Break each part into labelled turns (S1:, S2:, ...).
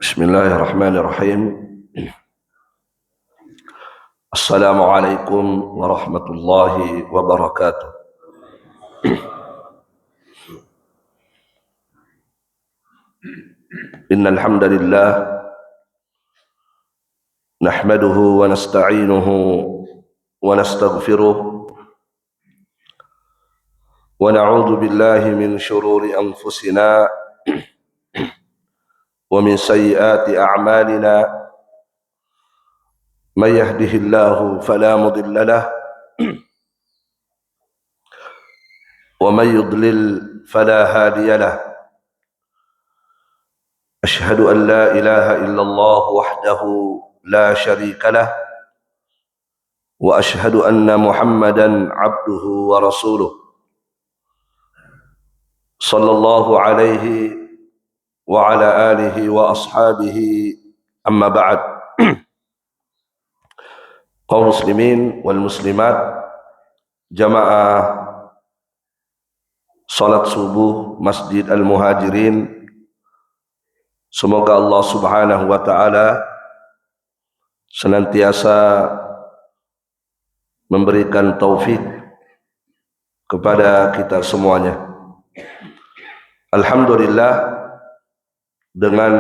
S1: Bismillahirrahmanirrahim. Assalamualaikum warahmatullahi wabarakatuh. Innal hamdalillah nahmaduhu wa nasta'inuhu wa nastaghfiruh wa na'udzu billahi min shururi anfusina wa min sayyiati a'malina. Man yahdihillahu fala mudilla lahu wa man yudlil fala hadiya lahu. Ashhadu an la ilaha illallah wahdahu la syarika lah wa ashhadu anna Muhammadan abduhu wa rasuluh sallallahu alaihi wa ala alihi wa ashabihi, amma ba'd. Kaum muslimin wal muslimat, jamaah salat subuh Masjid Al-Muhajirin, semoga Allah Subhanahu wa taala senantiasa memberikan taufik kepada kita semuanya. Alhamdulillah, dengan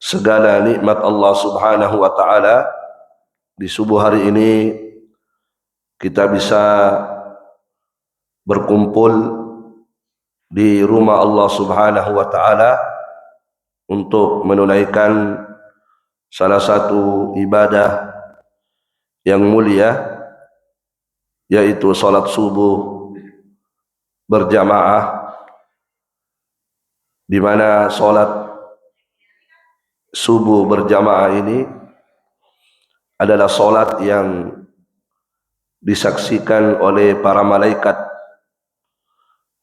S1: segala nikmat Allah Subhanahu wa taala, di subuh hari ini kita bisa berkumpul di rumah Allah Subhanahu wa taala untuk menunaikan salah satu ibadah yang mulia, yaitu salat subuh berjamaah, di mana salat subuh berjamaah ini adalah salat yang disaksikan oleh para malaikat.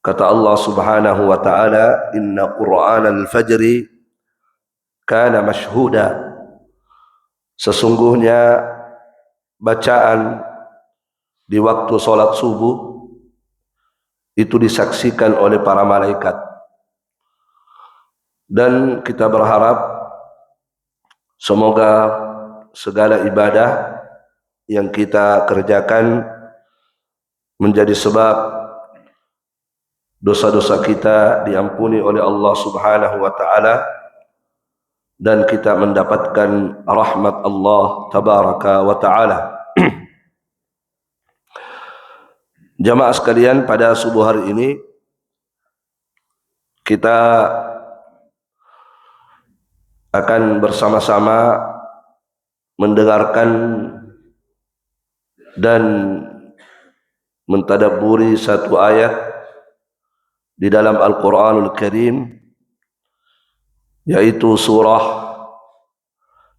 S1: Kata Allah Subhanahu wa taala, "Inna Qur'anal fajri kana mashhuda." Sesungguhnya bacaan di waktu salat subuh itu disaksikan oleh para malaikat. Dan kita berharap semoga segala ibadah yang kita kerjakan menjadi sebab dosa-dosa kita diampuni oleh Allah Subhanahu wa taala dan kita mendapatkan rahmat Allah tabaraka wa taala. Jamaah sekalian, pada subuh hari ini kita akan bersama-sama mendengarkan dan mentadabburi satu ayat di dalam Al-Quranul Karim, yaitu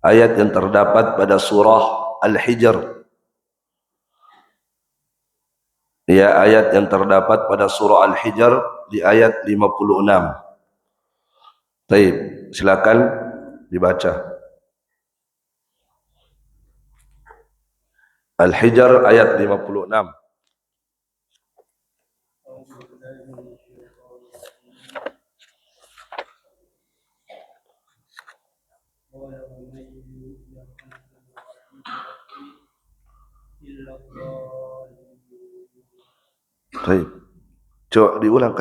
S1: ayat yang terdapat pada surah Al-Hijr. Ya, ayat yang terdapat pada surah Al-Hijr di ayat 56. Baik, silakan dibaca. Al-Hijr ayat 56. Baik. Coba diulang,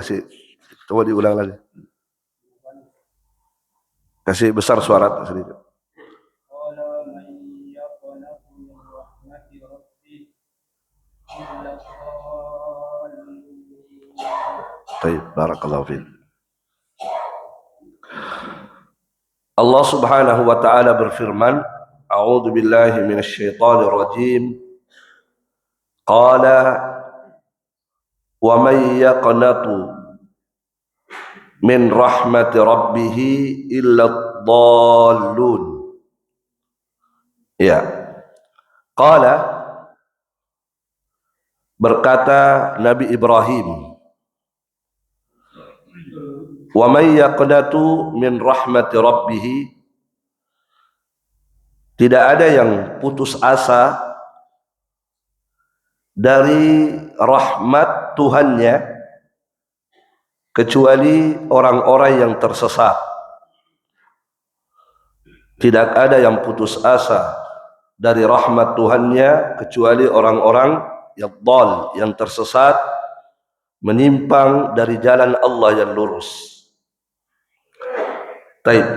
S1: coba diulang lagi. Kasih besar suara sedikit. Baik, barakallahu fiik. Allah Subhanahu wa taala berfirman, A'udzu billahi minasyaitonir rajim. Qala wa may yaqnatu min rahmati rabbih illa dhallun. Ya. Qala, berkata Nabi Ibrahim, wa may yaqnatu min rahmati rabbih, tidak ada yang putus asa dari rahmat Tuhannya kecuali orang-orang yang tersesat. Tidak ada yang putus asa dari rahmat Tuhannya kecuali orang-orang yang dhal, yang tersesat, menyimpang dari jalan Allah yang lurus. Baik.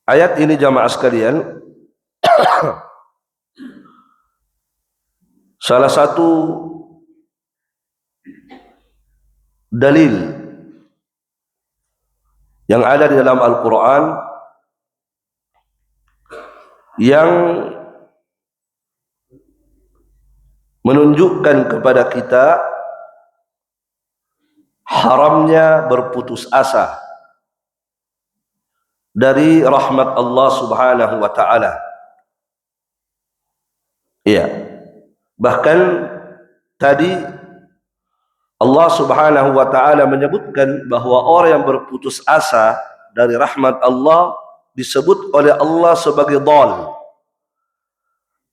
S1: Ayat ini jamaah sekalian, salah satu dalil yang ada di dalam Al-Quran yang menunjukkan kepada kita haramnya berputus asa dari rahmat Allah Subhanahu wa taala. Iya. Bahkan tadi Allah Subhanahu wa taala menyebutkan bahwa orang yang berputus asa dari rahmat Allah disebut oleh Allah sebagai dhal.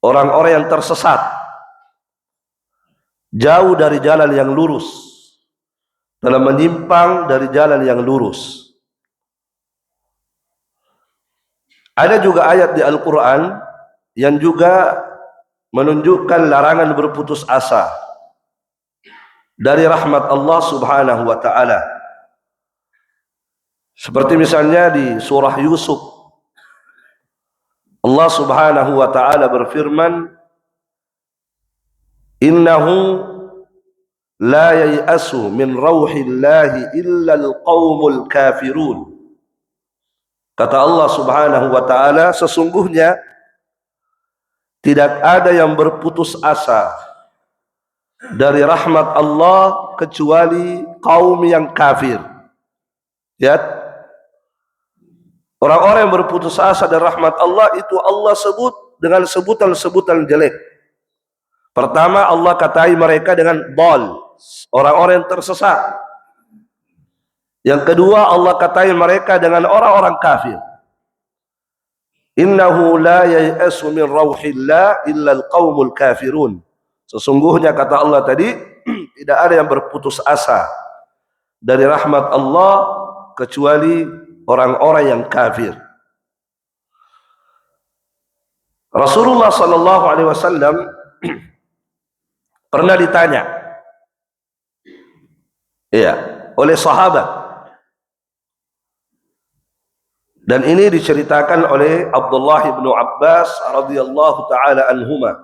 S1: Orang-orang yang tersesat, jauh dari jalan yang lurus, telah menyimpang dari jalan yang lurus. Ada juga ayat di Al-Quran yang juga menunjukkan larangan berputus asa dari rahmat Allah Subhanahu wa taala. Seperti misalnya di surah Yusuf, Allah Subhanahu wa taala berfirman, "Innahu la yai'asu min rauhillahi illa al-qaumul kafirun." Kata Allah Subhanahu wa taala, sesungguhnya tidak ada yang berputus asa dari rahmat Allah kecuali kaum yang kafir. Ya, orang-orang yang berputus asa dari rahmat Allah itu Allah sebut dengan sebutan-sebutan jelek. Pertama, Allah katai mereka dengan dhal, orang-orang yang tersesat. Yang kedua, Allah katai mereka dengan orang-orang kafir. Innahu la yai'asu min rauhillah illa al-qaumul kafirun. Sesungguhnya kata Allah tadi, tidak ada yang berputus asa dari rahmat Allah kecuali orang-orang yang kafir. Rasulullah sallallahu alaihi wasallam pernah ditanya, oleh sahabat. Dan ini diceritakan oleh Abdullah bin Abbas radhiyallahu taala anhuma.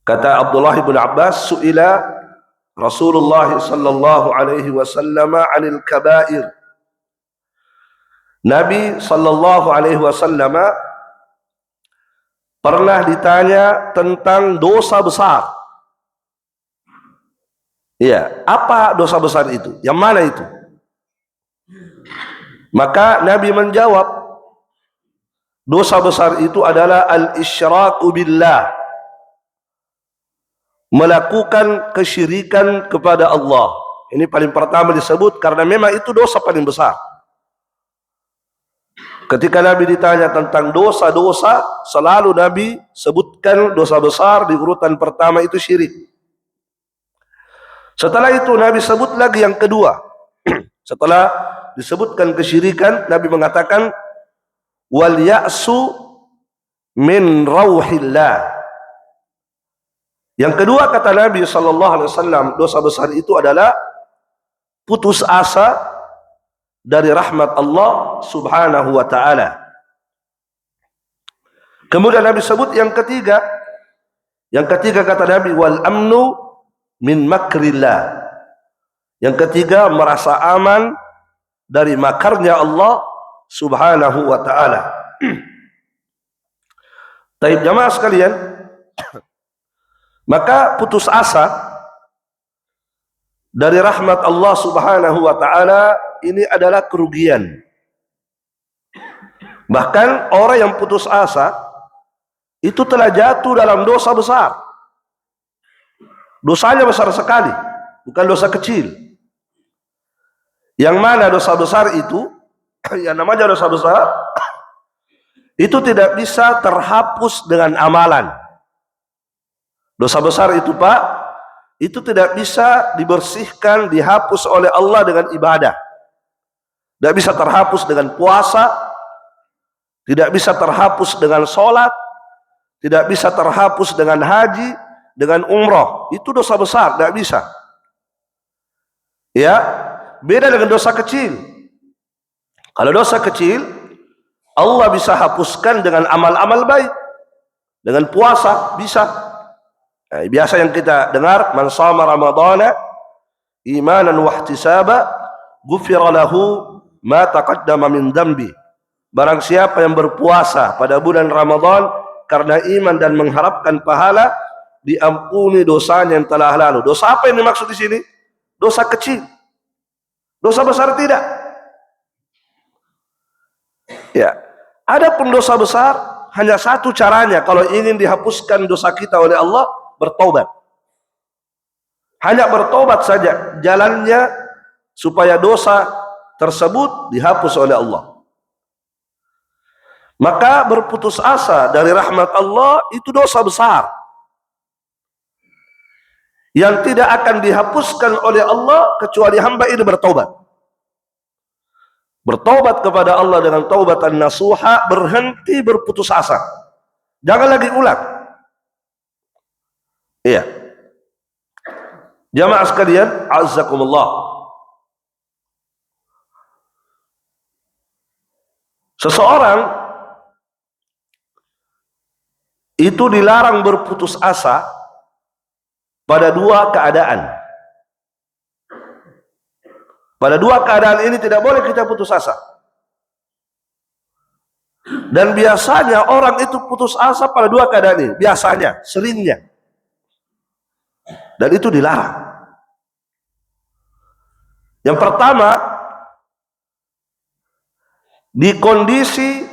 S1: Kata Abdullah bin Abbas, su'ila Rasulullah sallallahu alaihi wasallam 'anil kaba'ir. Nabi sallallahu alaihi wasallam pernah ditanya tentang dosa besar. Iya, apa dosa besar itu? Yang mana itu? Maka Nabi menjawab, dosa besar itu adalah al-isyraku billah, melakukan kesyirikan kepada Allah. Ini paling pertama disebut karena memang itu dosa paling besar. Ketika Nabi ditanya tentang dosa-dosa, selalu Nabi sebutkan dosa besar di urutan pertama itu syirik. Setelah itu Nabi sebut lagi yang kedua. Setelah disebutkan kesyirikan, Nabi mengatakan wal ya'su min rauhillah. Yang kedua kata Nabi sallallahu alaihi wasallam, dosa besar itu adalah putus asa dari rahmat Allah Subhanahu wa taala. Kemudian Nabi sebut yang ketiga. Yang ketiga kata Nabi wal amnu min makrillah. Yang ketiga merasa aman dari makarnya Allah Subhanahu wa taala. Taib jamaah sekalian, maka putus asa dari rahmat Allah Subhanahu wa taala ini adalah kerugian. Bahkan orang yang putus asa itu telah jatuh dalam dosa besar. Dosanya besar sekali, bukan dosa kecil. Yang mana dosa besar itu, yang namanya dosa besar, itu tidak bisa terhapus dengan amalan. Dosa besar itu Pak, itu tidak bisa dibersihkan, dihapus oleh Allah dengan ibadah. Tidak bisa terhapus dengan puasa, tidak bisa terhapus dengan sholat, tidak bisa terhapus dengan haji, dengan umroh. Itu dosa besar, tidak bisa. Ya, beda dengan dosa kecil. Kalau dosa kecil, Allah bisa hapuskan dengan amal-amal baik, dengan puasa bisa. Nah, biasa yang kita dengar, man shama ramadhana imanan wa ihtisaba ghufira lahu ma taqaddama min dhanbi. Barang siapa yang berpuasa pada bulan Ramadan karena iman dan mengharapkan pahala, diampuni dosanya yang telah lalu. Dosa apa yang dimaksud di sini? Dosa kecil. Dosa besar tidak. Ya. Adapun dosa besar hanya satu caranya kalau ingin dihapuskan dosa kita oleh Allah, bertobat. Hanya bertobat saja jalannya supaya dosa tersebut dihapus oleh Allah. Maka berputus asa dari rahmat Allah itu dosa besar yang tidak akan dihapuskan oleh Allah kecuali hamba ini bertobat. Bertobat kepada Allah dengan taubatan nasuha, berhenti berputus asa. Jangan lagi ulang. Iya. Jamaah sekalian, azzakumullah. Seseorang itu dilarang berputus asa pada dua keadaan. Pada dua keadaan ini tidak boleh kita putus asa. Dan biasanya orang itu putus asa pada dua keadaan ini. Biasanya, seringnya. Dan itu dilarang. Yang pertama, di kondisi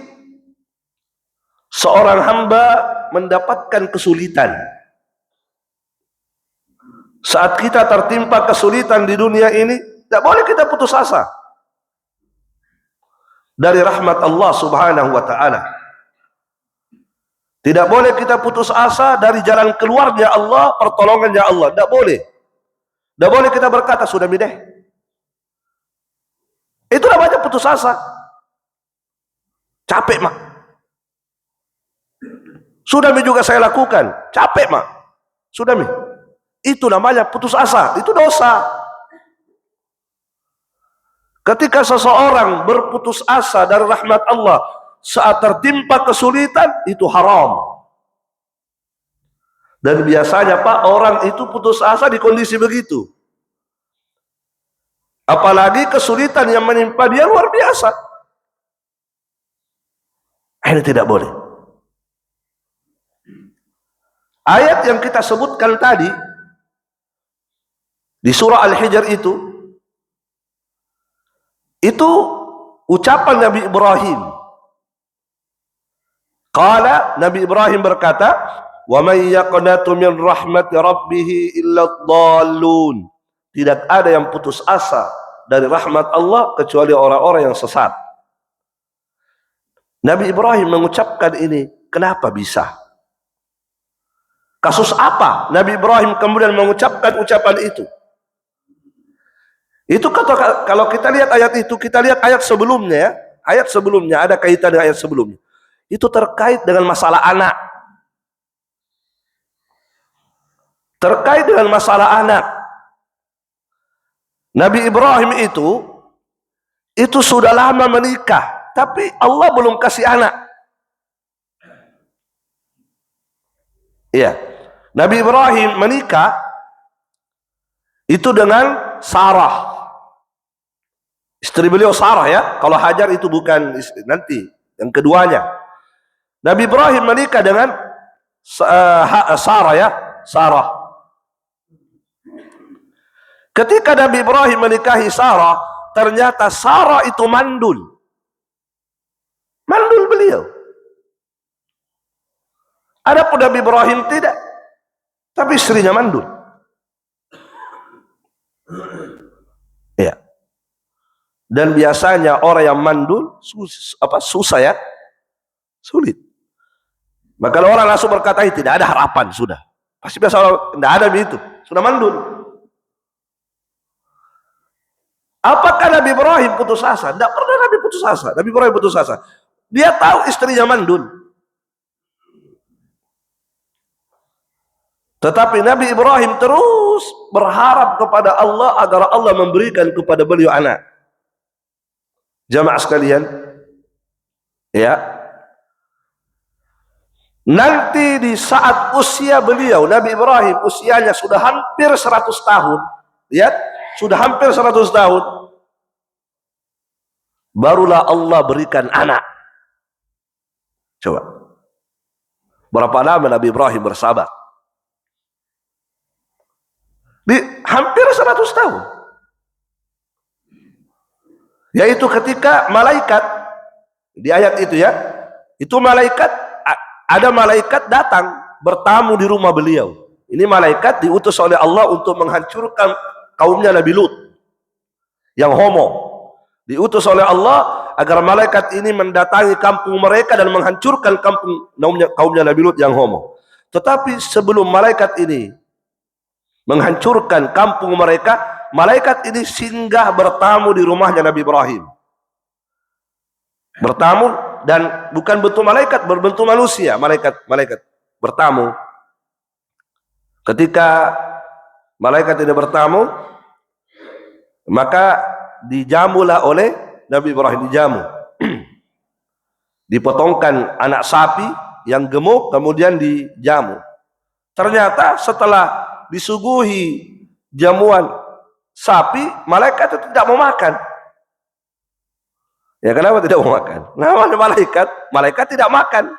S1: seorang hamba mendapatkan kesulitan. Saat kita tertimpa kesulitan di dunia ini, tidak boleh kita putus asa dari rahmat Allah subhanahu wa ta'ala. Tidak boleh kita putus asa dari jalan keluarnya Allah, pertolongannya Allah. Tidak boleh. Tidak boleh kita berkata, sudah mideh. Itu namanya putus asa. Capek mak. Sudah mi juga saya lakukan. Capek mak. Sudah mi. Itu namanya putus asa. Itu dosa. Ketika seseorang berputus asa dari rahmat Allah saat tertimpa kesulitan, itu haram. Dan biasanya Pak, orang itu putus asa di kondisi begitu. Apalagi kesulitan yang menimpa dia luar biasa. Ini tidak boleh. Ayat yang kita sebutkan tadi di surah Al-Hijr itu ucapan Nabi Ibrahim. Qala, Nabi Ibrahim berkata, wa may yaqnatu min rahmati rabbih illa dhallun. Tidak ada yang putus asa dari rahmat Allah kecuali orang-orang yang sesat. Nabi Ibrahim mengucapkan ini, kenapa bisa? Kasus apa Nabi Ibrahim kemudian mengucapkan ucapan itu? Itu kalau kita lihat ayat itu, kita lihat ayat sebelumnya ya. Ayat sebelumnya ada kaitan dengan ayat sebelumnya. Itu terkait dengan masalah anak. Terkait dengan masalah anak. Nabi Ibrahim itu sudah lama menikah, tapi Allah belum kasih anak. Iya. Nabi Ibrahim menikah itu dengan Sarah. Istri beliau Sarah ya. Kalau Hajar itu bukan nanti yang keduanya. Nabi Ibrahim menikah dengan Sarah ya, Sarah. Ketika Nabi Ibrahim menikahi Sarah, ternyata Sarah itu mandul. Mandul beliau. Adapun Nabi Ibrahim tidak. Tapi istrinya mandul. Ya. Dan biasanya orang yang mandul susah ya, sulit. Maka kalau orang langsung berkata tidak ada harapan sudah. Pasti biasa orang tidak ada begitu, sudah mandul. Apakah Nabi Ibrahim putus asa? Tidak pernah Nabi putus asa. Nabi Ibrahim putus asa. Dia tahu istrinya mandul. Tetapi Nabi Ibrahim terus berharap kepada Allah agar Allah memberikan kepada beliau anak. Jamaah sekalian, ya. Nanti di saat usia beliau, Nabi Ibrahim usianya sudah hampir 100 tahun. Lihat, sudah hampir 100 tahun. Barulah Allah berikan anak. Coba. Berapa lama Nabi Ibrahim bersabar? Di hampir 100 tahun. Yaitu ketika malaikat, di ayat itu ya, itu malaikat, ada malaikat datang bertamu di rumah beliau. Ini malaikat diutus oleh Allah untuk menghancurkan kaumnya Nabi Lut yang homo. Diutus oleh Allah agar malaikat ini mendatangi kampung mereka dan menghancurkan kaumnya Nabi Lut yang homo. Tetapi sebelum malaikat ini menghancurkan kampung mereka, malaikat ini singgah bertamu di rumahnya Nabi Ibrahim. Bertamu, dan bukan bentuk malaikat, berbentuk manusia. Malaikat bertamu. Ketika malaikat ini bertamu, maka dijamulah oleh Nabi Ibrahim, dijamu. Dipotongkan anak sapi yang gemuk, kemudian dijamu. Ternyata setelah disuguhi jamuan sapi, malaikat itu tidak mau makan. Ya, kenapa tidak mau makan? Namanya malaikat tidak makan.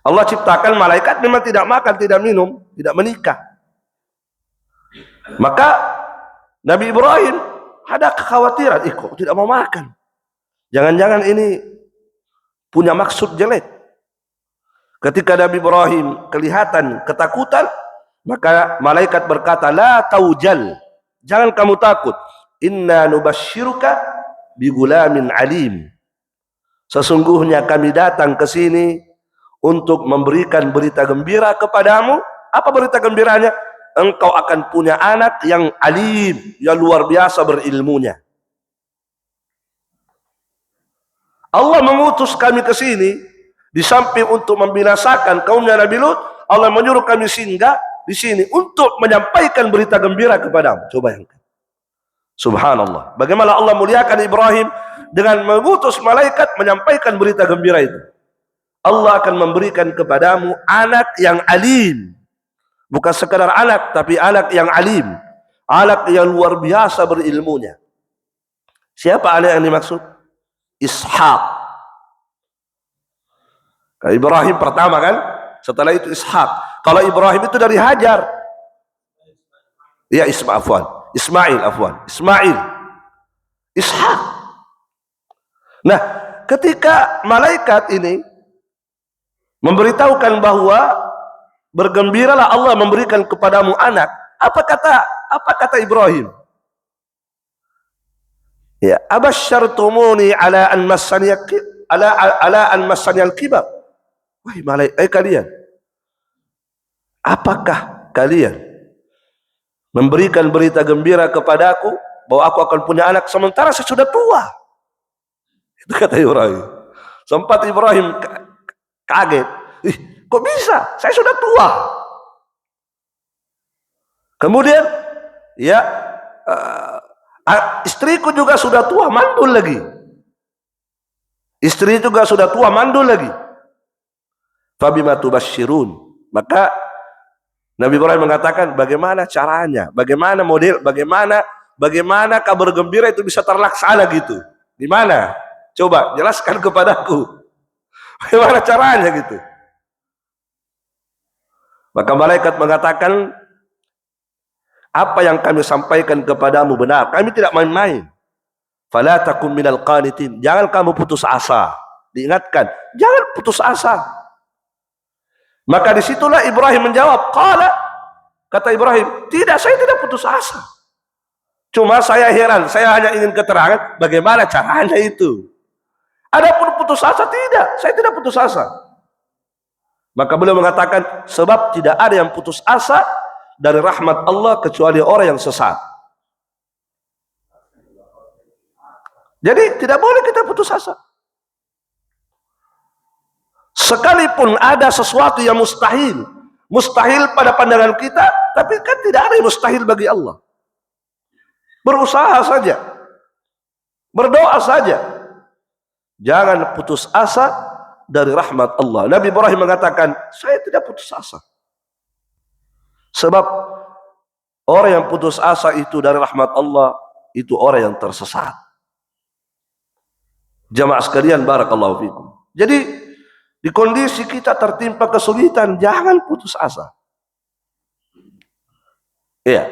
S1: Allah ciptakan malaikat memang tidak makan, tidak minum, tidak menikah. Maka Nabi Ibrahim ada kekhawatiran, kok tidak mau makan? Jangan-jangan ini punya maksud jelek. Ketika Nabi Ibrahim kelihatan ketakutan, maka malaikat berkata, la taujal, jangan kamu takut. Inna nubashiruka bigulamin alim. Sesungguhnya kami datang ke sini untuk memberikan berita gembira kepadamu. Apa berita gembiranya? Engkau akan punya anak yang alim, yang luar biasa berilmunya. Allah mengutus kami ke sini, di samping untuk membinasakan kaumnya Nabi Lut, Allah menyuruh kami singgah di sini untuk menyampaikan berita gembira kepadamu. Coba yang subhanallah. Bagaimana Allah muliakan Ibrahim dengan mengutus malaikat menyampaikan berita gembira itu. Allah akan memberikan kepadamu anak yang alim. Bukan sekadar anak, tapi anak yang alim. Anak yang luar biasa berilmunya. Siapa anak yang dimaksud? Ishak. Ibrahim pertama kan, setelah itu Ishak. Kalau Ibrahim itu dari Hajar. Ya, Ismail. Ishak. Nah, ketika malaikat ini memberitahukan bahwa bergembiralah Allah memberikan kepadamu anak, apa kata Ibrahim? Ya, abasyartumuni ala an massani al-kibar. Wahai malaikat, kalian, apakah kalian memberikan berita gembira kepadaku bahwa aku akan punya anak sementara saya sudah tua? Itu kata Ibrahim. Sempat Ibrahim kaget. Kok bisa? Saya sudah tua. Kemudian, ya, istriku juga sudah tua, mandul lagi. Istri juga sudah tua, mandul lagi. Fabima tubasyirun. Maka Nabi Ibrahim mengatakan, bagaimana caranya? Bagaimana model? Bagaimana kabar gembira itu bisa terlaksana gitu? Di mana? Coba jelaskan kepadaku. Bagaimana caranya gitu? Maka malaikat mengatakan, apa yang kami sampaikan kepadamu benar. Kami tidak main-main. Fala takum minal qanitin. Jangan kamu putus asa. Diingatkan, jangan putus asa. Maka disitulah Ibrahim menjawab, kata Ibrahim, tidak, saya tidak putus asa. Cuma saya heran, saya hanya ingin keterangan bagaimana caranya itu. Adapun putus asa, tidak, saya tidak putus asa. Maka beliau mengatakan, sebab tidak ada yang putus asa dari rahmat Allah kecuali orang yang sesat. Jadi tidak boleh kita putus asa. Sekalipun ada sesuatu yang mustahil, mustahil pada pandangan kita, tapi kan tidak ada yang mustahil bagi Allah. Berusaha saja, berdoa saja, jangan putus asa dari rahmat Allah. Nabi Ibrahim mengatakan, saya tidak putus asa. Sebab orang yang putus asa itu dari rahmat Allah, itu orang yang tersesat. Jamaah sekalian, barakallahu fikum. Jadi di kondisi kita tertimpa kesulitan, jangan putus asa. Iya.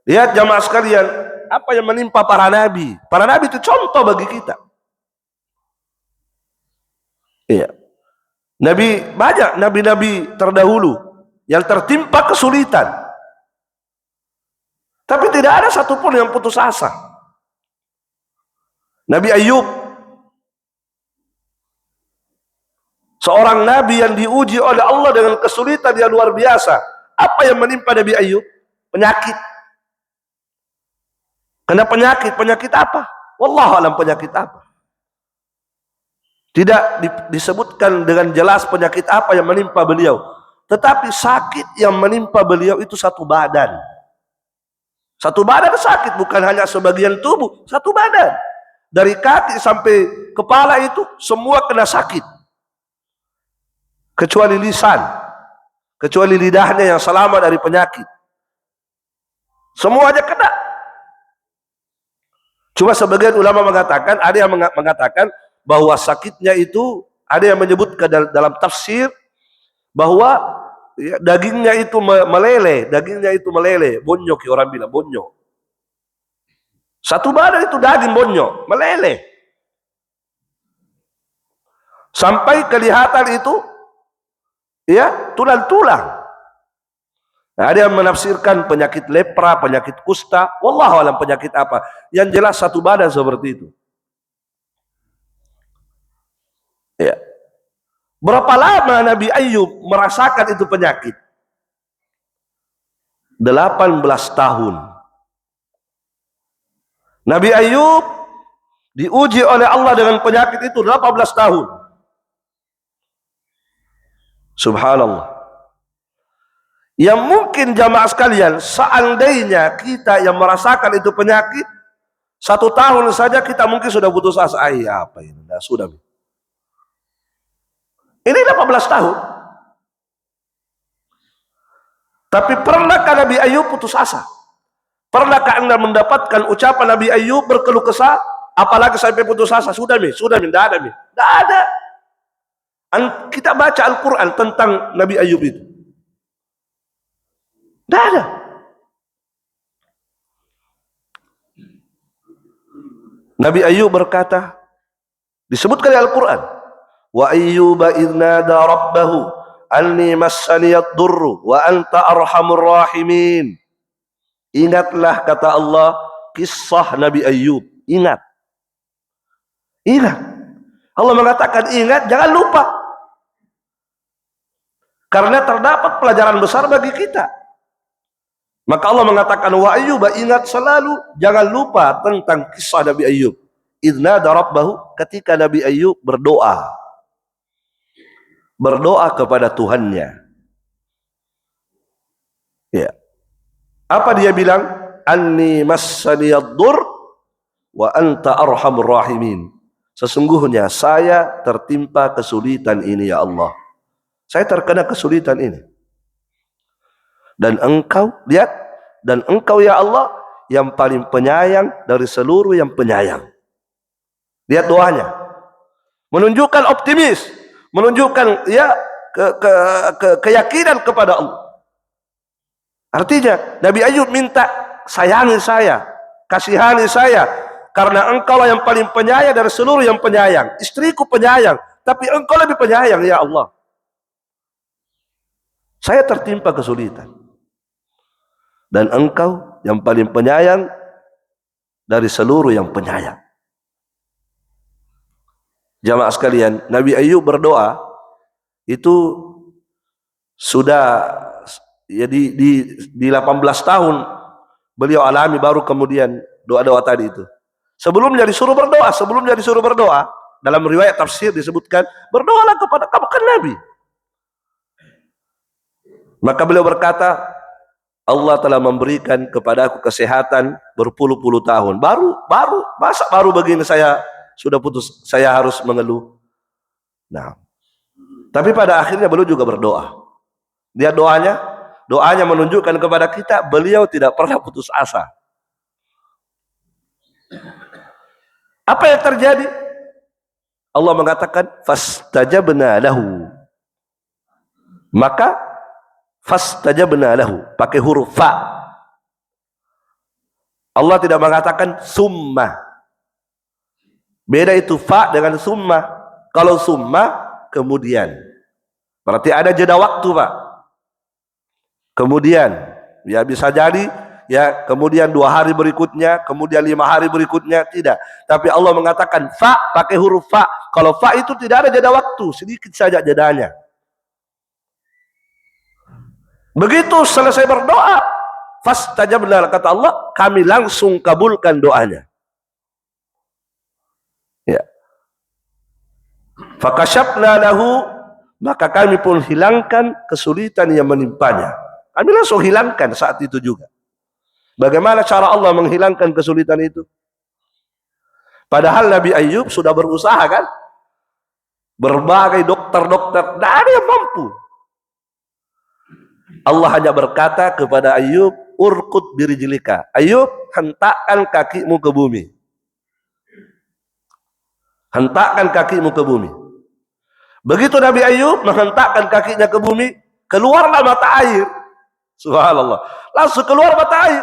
S1: Lihat jamaah sekalian, apa yang menimpa para nabi. Para nabi itu contoh bagi kita. Iya. Banyak nabi-nabi terdahulu yang tertimpa kesulitan. Tapi tidak ada satupun yang putus asa. Nabi Ayub, seorang nabi yang diuji oleh Allah dengan kesulitan yang luar biasa. Apa yang menimpa Nabi Ayub? Penyakit. Kena penyakit apa? Wallahu alam penyakit apa. Tidak disebutkan dengan jelas penyakit apa yang menimpa beliau. Tetapi sakit yang menimpa beliau itu satu badan. Satu badan sakit, bukan hanya sebagian tubuh, satu badan. Dari kaki sampai kepala itu semua kena sakit. Kecuali lisan, kecuali lidahnya yang selamat dari penyakit. Semuanya kena. Cuma sebagian ulama mengatakan, ada yang mengatakan bahwa sakitnya itu, ada yang menyebutkan dalam tafsir bahwa ya, dagingnya itu meleleh, bonyok, orang bilang bonyok. Satu badan itu daging bonyok, meleleh. Sampai kelihatan itu ya tulang-tulang. Nah, ada yang menafsirkan penyakit lepra, penyakit kusta, wallahu alam penyakit apa. Yang jelas satu badan seperti itu. Ya. Berapa lama Nabi Ayub merasakan itu penyakit? 18 tahun. Nabi Ayub diuji oleh Allah dengan penyakit itu 18 tahun. Subhanallah. Yang mungkin jamaah sekalian, seandainya kita yang merasakan itu penyakit, 1 tahun saja kita mungkin sudah putus asa. Apa ini? Nah, sudah. Ini 18 tahun. Tapi pernahkah Nabi Ayub putus asa? Pernahkah Anda mendapatkan ucapan Nabi Ayub berkeluh kesah? Apalagi sampai putus asa? Sudah, tidak ada. Tidak ada. Kita baca Al-Quran tentang Nabi Ayub itu. Tidak ada. Nabi Ayub berkata, disebutkan di Al-Quran, wa ayyuba idnada rabbahu anni massaniyad durru wa anta arhamur rahimin. Ingatlah, kata Allah, kisah Nabi Ayub. Ingat. Allah mengatakan ingat, jangan lupa. Karena terdapat pelajaran besar bagi kita. Maka Allah mengatakan wa ayyuba, ingat selalu, jangan lupa tentang kisah Nabi Ayub. Idnada rabbahu, ketika Nabi Ayub berdoa kepada Tuhannya. Ya. Apa dia bilang? Anni massaniyad dur wa anta arhamur rahimin. Sesungguhnya saya tertimpa kesulitan ini ya Allah. Saya terkena kesulitan ini. Dan engkau, lihat, dan engkau ya Allah yang paling penyayang dari seluruh yang penyayang. Lihat doanya. Menunjukkan optimis, menunjukkan ya keyakinan kepada Allah. Artinya Nabi Ayub minta, sayangi saya, kasihani saya, karena engkau lah yang paling penyayang dari seluruh yang penyayang. Istriku penyayang, tapi engkau lebih penyayang ya Allah. Saya tertimpa kesulitan, dan engkau yang paling penyayang dari seluruh yang penyayang. Jamaah sekalian, Nabi Ayub berdoa itu sudah ya di 18 tahun beliau alami, baru kemudian doa-doa tadi itu. Sebelumnya disuruh berdoa. Dalam riwayat tafsir disebutkan, berdoalah kepada kamu kan Nabi. Maka beliau berkata, Allah telah memberikan kepadaku kesehatan berpuluh-puluh tahun. Baru begini saya sudah putus, saya harus mengeluh. Nah, tapi pada akhirnya beliau juga berdoa. Dia doanya menunjukkan kepada kita, beliau tidak pernah putus asa. Apa yang terjadi? Allah mengatakan, fastajabna lahu. Maka fastajabna lahu, pakai huruf fa. Allah tidak mengatakan summa. Beda itu fa dengan summa. Kalau summa kemudian, berarti ada jeda waktu, Pak. Kemudian, ya bisa jadi ya kemudian 2 hari berikutnya, kemudian 5 hari berikutnya, tidak. Tapi Allah mengatakan fa, pakai huruf fa. Kalau fa itu tidak ada jeda waktu, sedikit saja jedanya. Begitu selesai berdoa, fastajabna, kata Allah, kami langsung kabulkan doanya. Ya. Fakashafna lahu, maka kami pun hilangkan kesulitan yang menimpanya. Kami langsung hilangkan saat itu juga. Bagaimana cara Allah menghilangkan kesulitan itu? Padahal Nabi Ayub sudah berusaha kan? Berbagai dokter-dokter, tidak ada yang mampu. Allah hanya berkata kepada Ayub, urkut birijlika. Ayub, hentakkan kakimu ke bumi. Hentakkan kakimu ke bumi. Begitu Nabi Ayub menghentakkan kakinya ke bumi, keluarlah mata air. Subhanallah. Langsung keluar mata air.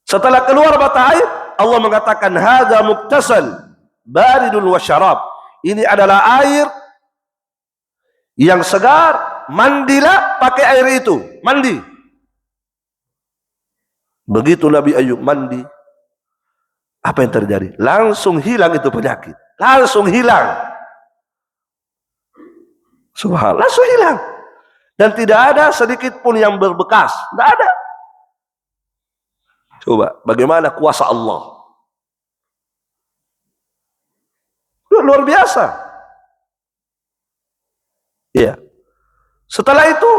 S1: Setelah keluar mata air, Allah mengatakan, hadza muktasal baridun wa syarab. Ini adalah air yang segar, mandilah pakai air itu, mandi. Begitu Nabi Ayub mandi, apa yang terjadi? Langsung hilang itu penyakit, langsung hilang. Subhanallah, langsung hilang. Dan tidak ada sedikit pun yang berbekas, tidak ada. Coba, bagaimana kuasa Allah? Luar biasa. Iya. Setelah itu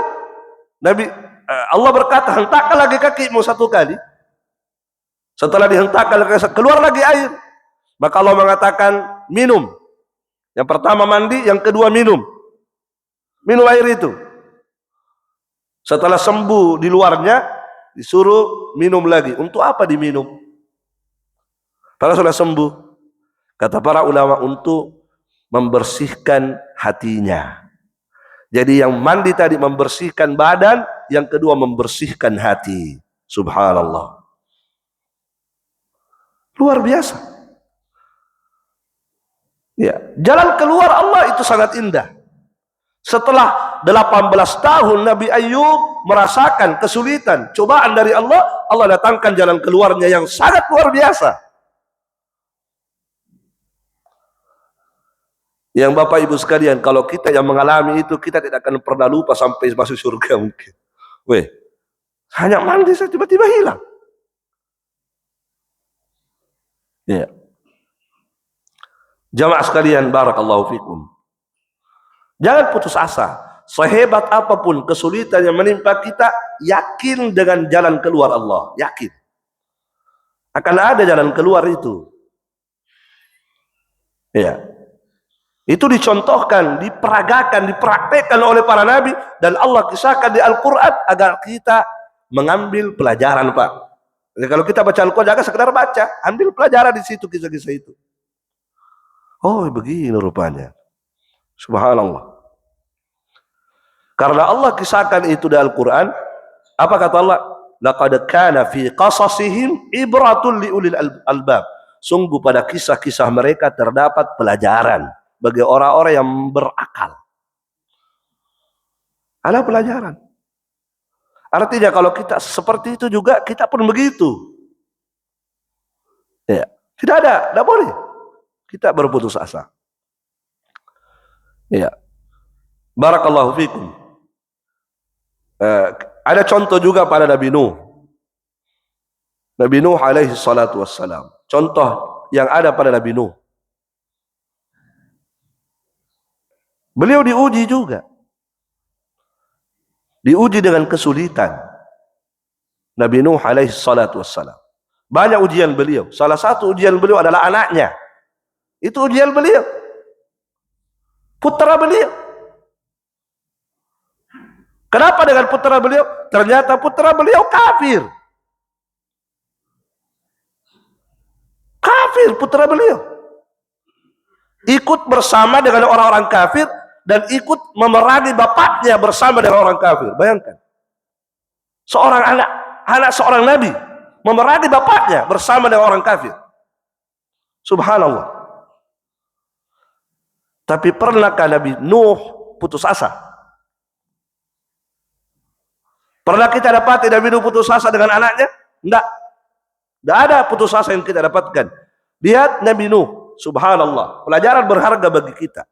S1: Allah berkata, hentakkan lagi kakimu 1 kali. Setelah dihentakkan keluar lagi air. Maka Allah mengatakan, minum. Yang pertama mandi, yang kedua minum. Minum air itu. Setelah sembuh di luarnya, disuruh minum lagi. Untuk apa diminum? Karena sudah sembuh. Kata para ulama, untuk membersihkan hatinya. Jadi yang mandi tadi membersihkan badan, yang kedua membersihkan hati. Subhanallah. Luar biasa. Ya, jalan keluar Allah itu sangat indah. Setelah 18 tahun Nabi Ayub merasakan kesulitan, cobaan dari Allah, Allah datangkan jalan keluarnya yang sangat luar biasa. Yang Bapak Ibu sekalian, kalau kita yang mengalami itu, kita tidak akan pernah lupa sampai masuk surga mungkin. Hanya mandi saja tiba-tiba hilang. Ya. Jamaah sekalian, barakallahu fikum. Jangan putus asa. Sehebat apapun kesulitan yang menimpa kita, yakin dengan jalan keluar Allah. Yakin. Akan ada jalan keluar itu. Ya. Itu dicontohkan, diperagakan, dipraktekkan oleh para nabi. Dan Allah kisahkan di Al-Quran agar kita mengambil pelajaran, Pak. Jadi kalau kita baca Al-Quran, jangan sekedar baca. Ambil pelajaran di situ, kisah-kisah itu. Oh, begini rupanya. Subhanallah. Karena Allah kisahkan itu di Al-Quran, apa kata Allah? Laqad kana fi qasasihim ibratun liulil albab. Sungguh pada kisah-kisah mereka terdapat pelajaran bagi orang-orang yang berakal. Ada pelajaran. Artinya kalau kita seperti itu juga, kita pun begitu. Ya, tidak boleh kita berputus asa. Ya. Barakallahu fikum. Ada contoh juga pada Nabi Nuh. Nabi Nuh alaihi salatu wassalam. Contoh yang ada pada Nabi Nuh. Beliau diuji juga. Diuji dengan kesulitan. Nabi Nuh alaihi salatu wassalam. Banyak ujian beliau. Salah satu ujian beliau adalah anaknya. Itu ujian beliau. Putra beliau. Kenapa dengan putra beliau? Ternyata putra beliau kafir. Kafir putra beliau. Ikut bersama dengan orang-orang kafir dan ikut memerangi bapaknya bersama dengan orang kafir. Bayangkan. Seorang anak seorang nabi memerangi bapaknya bersama dengan orang kafir. Subhanallah. Tapi pernahkah Nabi Nuh putus asa? Pernah kita dapati Nabi Nuh putus asa dengan anaknya? Enggak. Tidak ada putus asa yang kita dapatkan. Lihat Nabi Nuh, subhanallah, pelajaran berharga bagi kita.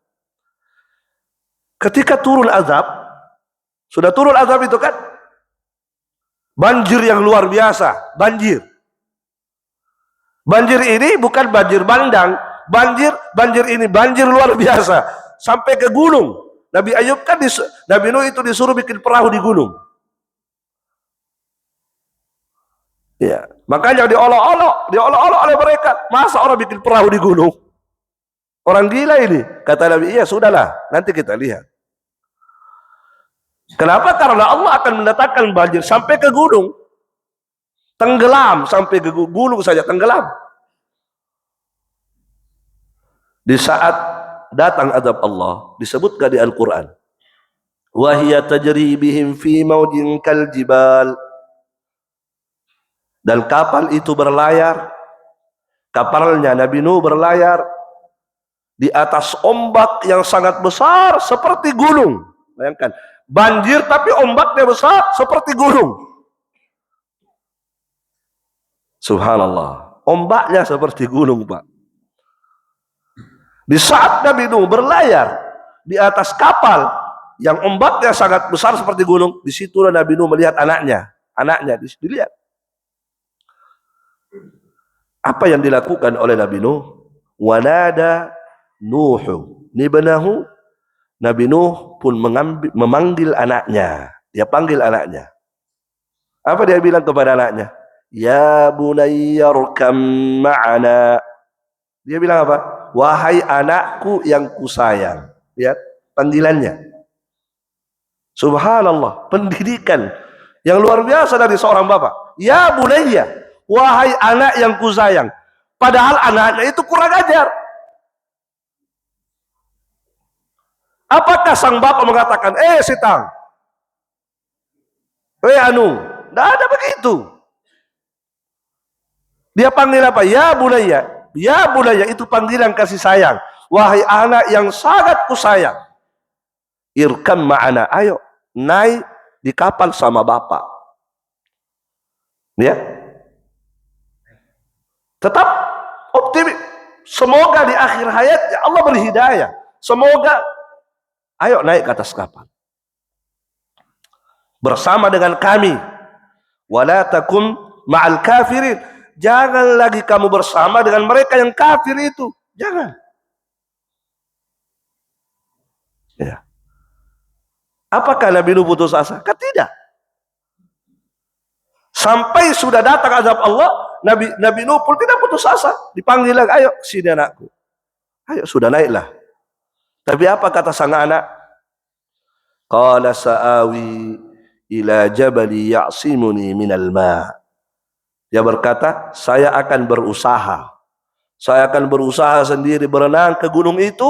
S1: Ketika turun azab, sudah turun azab itu kan, banjir yang luar biasa, banjir. Banjir ini bukan banjir bandang, banjir ini banjir luar biasa, sampai ke gunung. Nabi Ayub kan, Nabi Nuh itu disuruh bikin perahu di gunung. Ya, makanya diolok-olok oleh mereka. Masa orang bikin perahu di gunung? Orang gila ini. Kata Nabi, iya sudahlah, nanti kita lihat. Kenapa? Karena Allah akan mendatangkan banjir sampai ke gunung. Tenggelam sampai ke gunung saja tenggelam. Di saat datang azab Allah, disebutkan di Al-Quran, wa hiya tajri bihim fi maujin kal jibal. Dan kapal itu berlayar, kapalnya Nabi Nuh berlayar di atas ombak yang sangat besar seperti gunung. Bayangkan, banjir tapi ombaknya besar seperti gunung. Subhanallah, ombaknya seperti gunung, Pak. Di saat Nabi Nuh berlayar di atas kapal yang ombaknya sangat besar seperti gunung, di situlah Nabi Nuh melihat anaknya dilihat. Apa yang dilakukan oleh Nabi Nuh? Wanada Nuhu ibnahu. Nabi Nuh pun memanggil anaknya. Dia panggil anaknya. Apa dia bilang kepada anaknya? Ya bunayya rkam ma'ana. Dia bilang apa? Wahai anakku yang kusayang. Lihat panggilannya. Subhanallah, pendidikan yang luar biasa dari seorang bapak. Ya bunayya, wahai anak yang kusayang. Padahal anaknya itu kurang ajar. Apakah sang bapak mengatakan, Sitang, Anu? Tidak ada begitu. Dia panggil apa? Ya bunayya. Ya bunayya, itu panggilan kasih sayang. Wahai anak yang sangat kusayang. Irkam ma'ana, ayo naik di kapal sama bapak. Ya. Tetap optimis. Semoga di akhir hayatnya Allah beri hidayah. Semoga, ayo naik ke atas kapal bersama dengan kami. Wala takum ma'al kafirin. Jangan lagi kamu bersama dengan mereka yang kafir itu. Jangan. Ya. Apakah Nabi Nuh putus asa? Kan tidak. Sampai sudah datang azab Allah, Nabi Nuh pun tidak putus asa. Dipanggil lagi, ayo sini anakku. Ayo sudah naiklah. Tapi apa kata sang anak? Qala sa'awi ila jabali ya'simuni minal ma'. Dia berkata, saya akan berusaha. Saya akan berusaha sendiri berenang ke gunung itu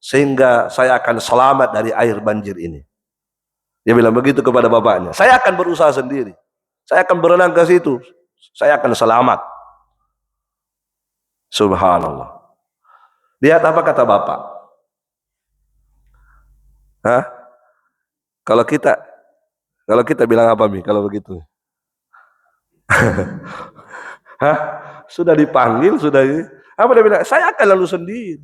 S1: sehingga saya akan selamat dari air banjir ini. Dia bilang begitu kepada bapaknya. Saya akan berusaha sendiri. Saya akan berenang ke situ. Saya akan selamat. Subhanallah. Lihat apa kata bapak. Hah? Kalau kita bilang apa Mi kalau begitu? Hah? Sudah dipanggil, sudah ini. Apa dia bilang? Saya akan lalu sendiri.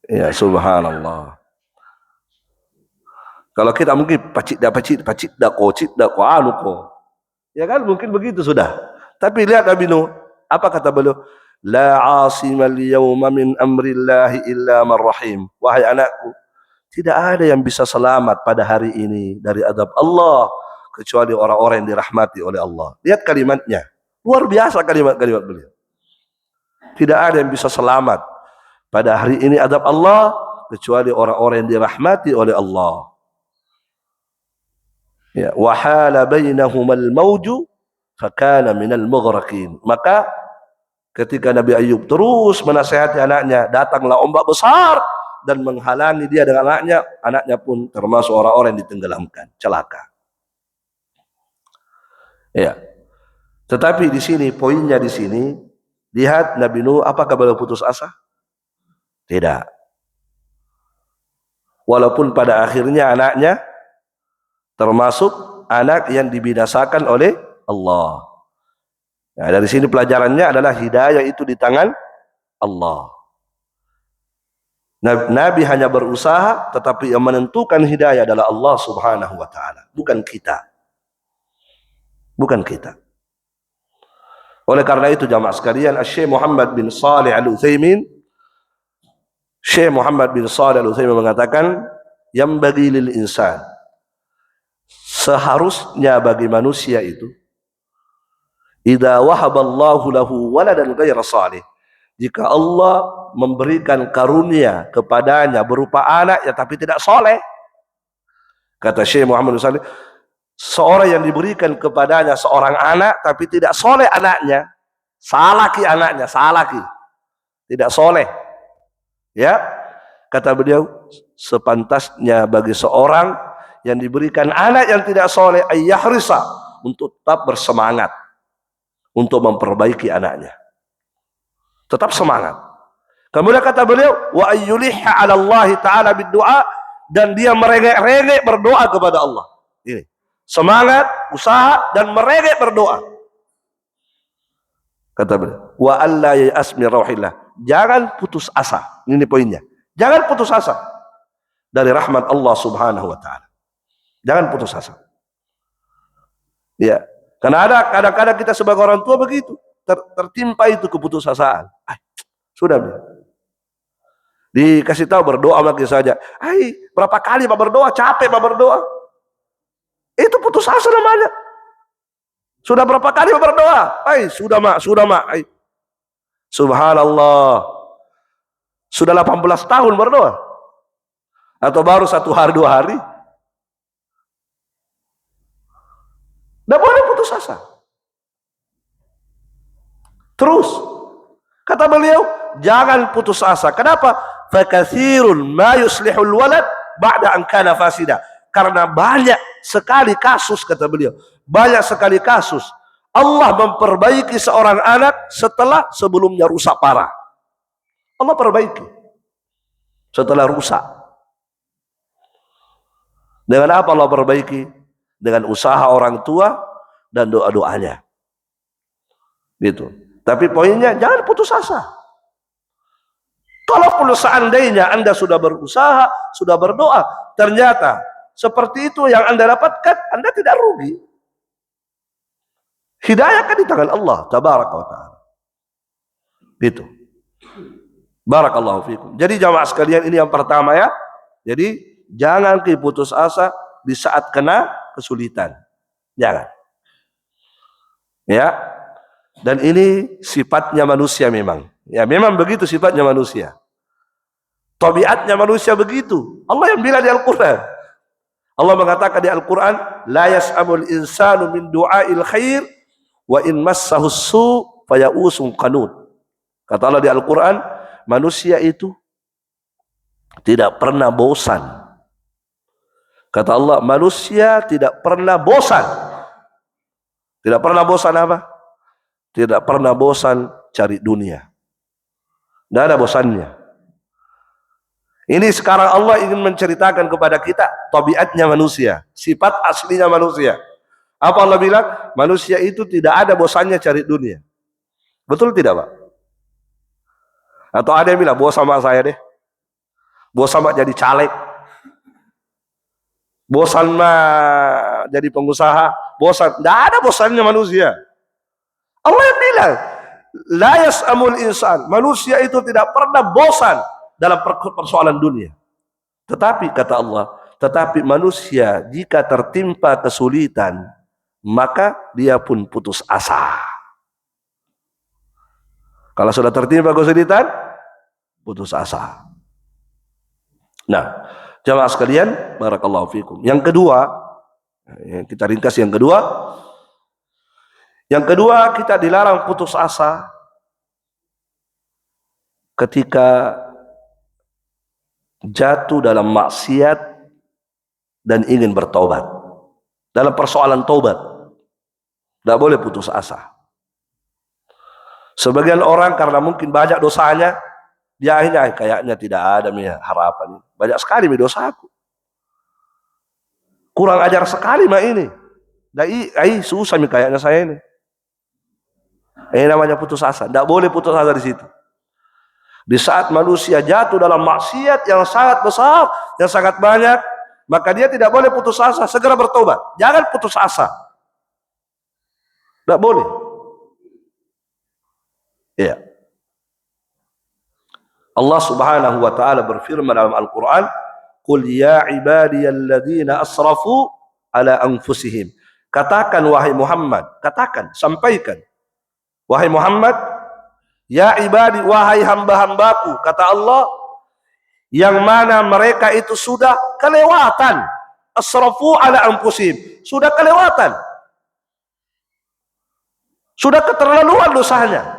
S1: Ya subhanallah. Kalau kita mungkin pacik dah ko anu ko. Ya kan, mungkin begitu sudah. Tapi lihat Nabi Nuh, apa kata beliau? La asimal yawma min amrillahi illa man rahim. Wahai anakku, tidak ada yang bisa selamat pada hari ini dari azab Allah kecuali orang-orang yang dirahmati oleh Allah. Lihat kalimatnya. Luar biasa kalimat-kalimat beliau. Tidak ada yang bisa selamat pada hari ini azab Allah kecuali orang-orang yang dirahmati oleh Allah. Ya, wa hala bainahumal mauju fakana minal mughraqin. Maka ketika Nabi Ayub terus menasihati anaknya, datanglah ombak besar dan menghalangi dia dengan anaknya. Anaknya pun termasuk orang-orang yang ditenggelamkan, celaka. Ya. Tetapi di sini poinnya di sini, lihat Nabi Nuh apakah beliau putus asa? Tidak. Walaupun pada akhirnya anaknya termasuk anak yang dibinasakan oleh Allah. Nah, dari sini pelajarannya adalah hidayah itu di tangan Allah. Nabi hanya berusaha, tetapi yang menentukan hidayah adalah Allah Subhanahu wa taala, bukan kita. Bukan kita. Oleh karena itu jamaah sekalian, Syekh Muhammad bin Shalih Al-Utsaimin mengatakan, yang bagi lil insan, seharusnya bagi manusia itu, idza wahaballahu lahu waladan ghayra salih, jika Allah memberikan karunia kepadanya berupa anak ya tapi tidak soleh. Kata Syekh Muhammad bin Shalih, seorang yang diberikan kepadanya seorang anak tapi tidak soleh anaknya, salaki anaknya, salaki, tidak soleh. Ya, kata beliau, sepantasnya bagi seorang yang diberikan anak yang tidak soleh ayyahrisa, untuk tetap bersemangat untuk memperbaiki anaknya, tetap semangat. Kemudian kata beliau, wa ayyulihha 'ala Allah taala bid-du'a, dan dia merengek-rengek berdoa kepada Allah. Ini semangat, usaha, dan merengek berdoa. Kata beliau, wa alla ya'as min rauhillah, jangan putus asa. Ini poinnya, jangan putus asa dari rahmat Allah Subhanahu wa taala. Jangan putus asa. Ya, karena ada kadang-kadang kita sebagai orang tua begitu, tertimpa itu keputusasaan. Sudah, dikasih tahu berdoa lagi saja. Berapa kali Pak berdoa, capek Pak berdoa. Itu putus asa namanya. Sudah berapa kali Pak berdoa? Sudah mak. Subhanallah. Sudah 18 tahun berdoa. Atau baru 1 hari 2 hari? Tidak boleh putus asa. Terus kata beliau, jangan putus asa. Kenapa? Fakatsirun ma yuslihul walad ba'da an kana fasida. Karena banyak sekali kasus, kata beliau, banyak sekali kasus Allah memperbaiki seorang anak setelah sebelumnya rusak parah. Allah perbaiki setelah rusak. Dengan apa Allah perbaiki? Dengan usaha orang tua dan doa-doanya. Gitu. Tapi poinnya jangan putus asa. Kalaupun seandainya Anda sudah berusaha, sudah berdoa, ternyata seperti itu yang Anda dapatkan, Anda tidak rugi. Hidayah kan di tangan Allah tabaraka wa ta'ala. Gitu. Barakallahu fikum. Jadi jamaah sekalian, ini yang pertama ya. Jadi jangan putus asa di saat kena kesulitan. Jangan. Ya. Dan ini sifatnya manusia memang. Ya, memang begitu sifatnya manusia. Tabiatnya manusia begitu. Allah yang bilang di Al-Qur'an. Allah mengatakan di Al-Qur'an, la yas'amul insanu min du'ail khair wa in massahu su fayausun qanut. Kata Allah di Al-Qur'an, manusia itu tidak pernah bosan. Kata Allah, manusia tidak pernah bosan. Tidak pernah bosan apa? Tidak pernah bosan cari dunia. Tidak ada bosannya. Ini sekarang Allah ingin menceritakan kepada kita tabiatnya manusia, sifat aslinya manusia. Apa Allah bilang? Manusia itu tidak ada bosannya cari dunia. Betul tidak, Pak? Atau ada yang bilang, bosan sama saya deh. Bosan sama jadi caleg. Bosan mah jadi pengusaha. bosan. Tidak ada bosannya manusia. Allah yang bilang, la yas'amul insan. Manusia itu tidak pernah bosan dalam persoalan dunia. Tetapi kata Allah, tetapi manusia jika tertimpa kesulitan, maka dia pun putus asa. Kalau sudah tertimpa kesulitan, putus asa. Nah, jamaah sekalian, barakallahu fikum. Yang kedua, kita ringkas yang kedua. Yang kedua, kita dilarang putus asa ketika jatuh dalam maksiat dan ingin bertaubat. Dalam persoalan taubat, tidak boleh putus asa. Sebagian orang karena mungkin banyak dosanya, dia akhirnya kayaknya tidak ada harapan. Banyak sekali dosaku. Kurang ajar sekali ini. Susah kayaknya saya ini. Ini namanya putus asa. Tidak boleh putus asa di situ. Di saat manusia jatuh dalam maksiat yang sangat besar, yang sangat banyak, maka dia tidak boleh putus asa, segera bertobat. Jangan putus asa. Tidak boleh. Ya. Allah Subhanahu wa taala berfirman dalam Al-Qur'an, "Qul ya ibadiyalladzina asrafu ala anfusihim." Katakan wahai Muhammad, katakan, sampaikan. Wahai Muhammad, ya ibadi, wahai hamba-hambaku, kata Allah, yang mana mereka itu sudah kelewatan. Asrafu ala anfusihim, sudah kelewatan. Sudah keterlaluan dosanya.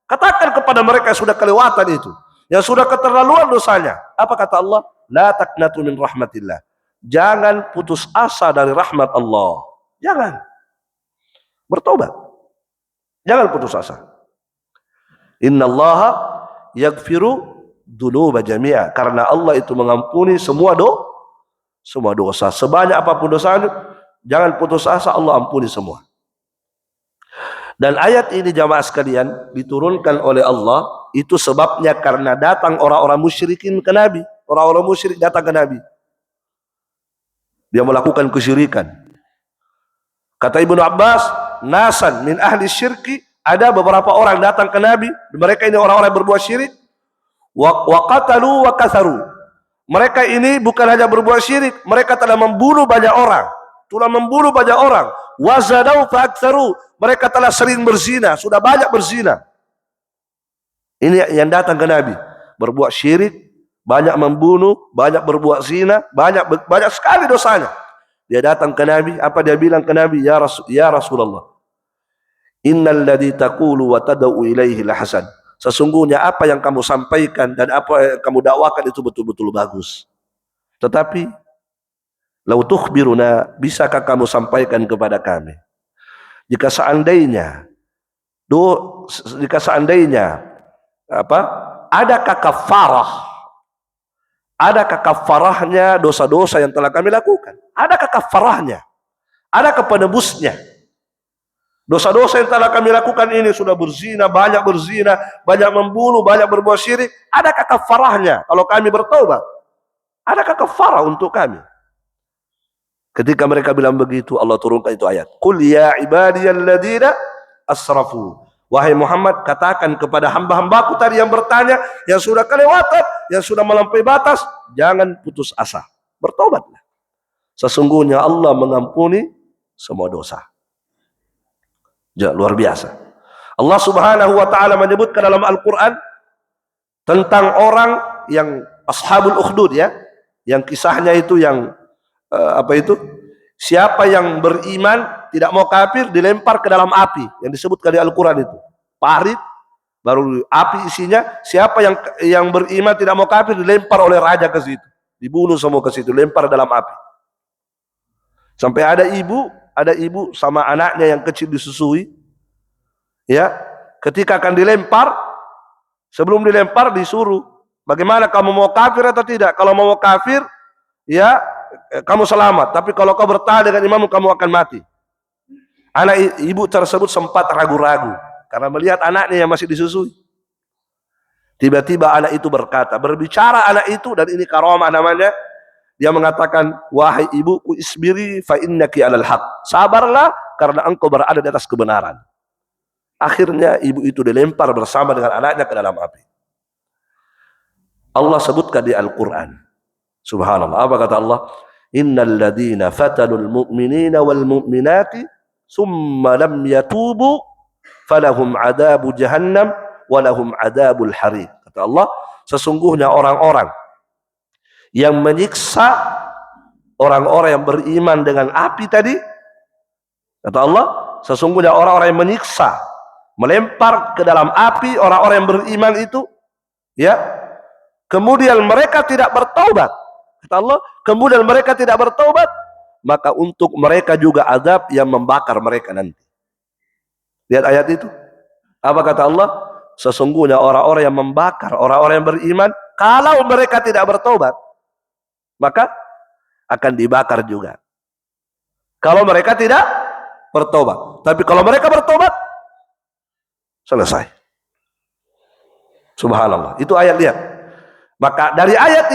S1: Katakan kepada mereka yang sudah kelewatan itu, yang sudah keterlaluan dosanya. Apa kata Allah? La taqnatu min rahmatillah. Jangan putus asa dari rahmat Allah. Jangan. Bertobat. Jangan putus asa. Innallaha yaghfiru dzunuba jami'a. Karena Allah itu mengampuni semua dosa. Sebanyak apapun dosanya, jangan putus asa, Allah ampuni semua. Dan ayat ini jamaah sekalian diturunkan oleh Allah, itu sebabnya karena datang orang-orang musyrikin ke Nabi. Orang-orang musyrik datang ke Nabi. Dia melakukan kesyirikan. Kata Ibnu Abbas, nasan min ahli syirki, ada beberapa orang datang ke Nabi, mereka ini orang-orang yang berbuat syirik, wa qatalu wa katharu. Mereka ini bukan hanya berbuat syirik, mereka telah membunuh banyak orang. Wa zadau fa aktsaru. Mereka telah sering berzina, sudah banyak berzina. Ini yang datang ke Nabi, berbuat syirik, banyak membunuh, banyak berbuat zina, banyak sekali dosanya. Dia datang ke Nabi, apa dia bilang ke Nabi? Ya Rasulullah, innal ladzi taqulu wa tad'u ilaihi lahasan. Sesungguhnya apa yang kamu sampaikan dan apa yang kamu dakwakan itu betul-betul bagus. Tetapi lau tukhbiruna, bisakah kamu sampaikan kepada kami? Jika seandainya adakah kafarah? Adakah kafarahnya dosa-dosa yang telah kami lakukan? Adakah kafarahnya? Adakah penebusnya? Dosa-dosa yang telah kami lakukan ini sudah berzina, banyak membunuh, banyak berbuat syirik. Adakah kafarahnya kalau kami bertaubat? Adakah kafarah untuk kami? Ketika mereka bilang begitu, Allah turunkan itu ayat. Qul ya ibadiyalladzina asrafu. Wahai Muhammad, katakan kepada hamba-hambaku tadi yang bertanya, yang sudah kelewatan, yang sudah melampaui batas, jangan putus asa. Bertobatlah. Sesungguhnya Allah mengampuni semua dosa. Luar biasa. Allah Subhanahu wa taala menyebutkan dalam Al-Qur'an tentang orang yang ashabul ukhdud, ya. Yang kisahnya itu yang siapa yang beriman tidak mau kafir dilempar ke dalam api, yang disebutkan di Al-Qur'an itu. Parit baru api isinya, siapa yang beriman tidak mau kafir dilempar oleh raja ke situ. Dibunuh semua ke situ, lempar dalam api. Sampai ada ibu sama anaknya yang kecil disusui. Ya, ketika akan dilempar, sebelum dilempar disuruh, bagaimana kamu mau kafir atau tidak? Kalau mau kafir, ya kamu selamat. Tapi kalau kau bertahan dengan imammu, kamu akan mati. Anak ibu tersebut sempat ragu-ragu karena melihat anaknya yang masih disusui. Tiba-tiba anak itu berkata, berbicara anak itu, dan ini karamah namanya. Dia mengatakan, wahai ibuku, isbiri fa innaki alal haq. Sabarlah karena engkau berada di atas kebenaran. Akhirnya ibu itu dilempar bersama dengan anaknya ke dalam api. Allah sebutkan di Al-Quran. Subhanallah. Apa kata Allah? Innal ladina fatanul mu'minina wal mu'minati summa lam yatubu falahum adabu jahannam walahum adabul harid. Kata Allah, sesungguhnya orang-orang yang menyiksa orang-orang yang beriman dengan api tadi, kata Allah, sesungguhnya orang-orang yang menyiksa, melempar ke dalam api orang-orang yang beriman itu, ya, kemudian mereka tidak bertaubat, kata Allah, kemudian mereka tidak bertaubat, maka untuk mereka juga azab yang membakar mereka nanti. Lihat ayat itu. Apa kata Allah? Sesungguhnya orang-orang yang membakar orang-orang yang beriman, kalau mereka tidak bertobat, maka akan dibakar juga. Kalau mereka tidak bertobat. Tapi kalau mereka bertobat, selesai. Subhanallah. Itu ayat, lihat. Maka dari ayat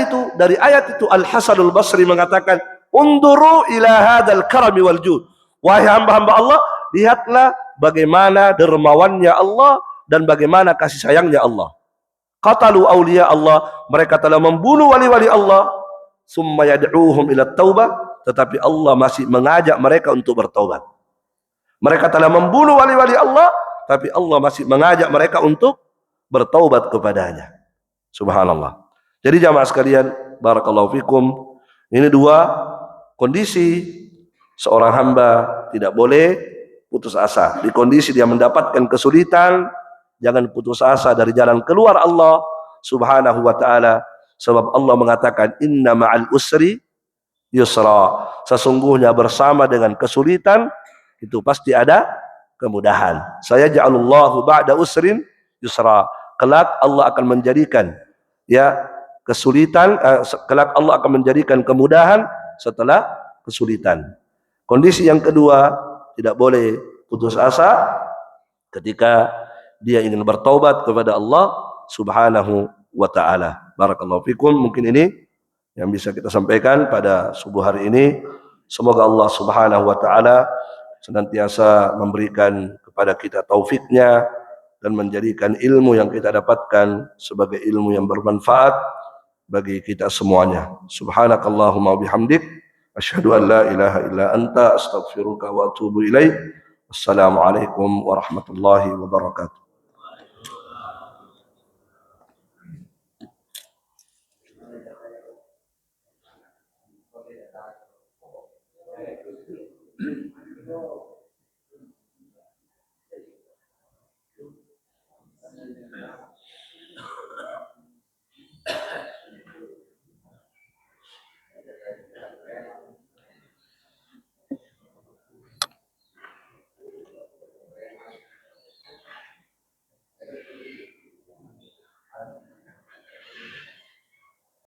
S1: itu Al-Hasanul Basri mengatakan, unduru ila hadal karami wal jud. Wahai hamba-hamba Allah, lihatlah bagaimana dermawannya Allah dan bagaimana kasih sayangnya Allah. Qatalu awliya Allah, mereka telah membunuh wali-wali Allah, summa yad'uhum ila taubah, tetapi Allah masih mengajak mereka untuk bertaubat. Mereka telah membunuh wali-wali Allah, tapi Allah masih mengajak mereka untuk bertaubat kepadanya. Subhanallah. Jadi jamaah sekalian, barakallahu fikum, ini dua kondisi seorang hamba tidak boleh putus asa. Di kondisi dia mendapatkan kesulitan, jangan putus asa dari jalan keluar Allah Subhanahu wa taala, sebab Allah mengatakan inna ma'al usri yusra. Sesungguhnya bersama dengan kesulitan itu pasti ada kemudahan. Saya ja'alullahu ba'da usrin yusra. Kelak Allah akan menjadikan, ya, kesulitan, kelak Allah akan menjadikan kemudahan setelah kesulitan. Kondisi yang kedua, tidak boleh putus asa ketika dia ingin bertaubat kepada Allah Subhanahu wa taala. Barakallahu fikum. Mungkin ini yang bisa kita sampaikan pada subuh hari ini. Semoga Allah Subhanahu wa taala senantiasa memberikan kepada kita taufiknya dan menjadikan ilmu yang kita dapatkan sebagai ilmu yang bermanfaat bagi kita semuanya. Subhanakallahumma bihamdik, asyhadu an la ilaha illa anta, astaghfiruka wa atubu ilaik. Wassalamualaikum warahmatullahi wabarakatuh.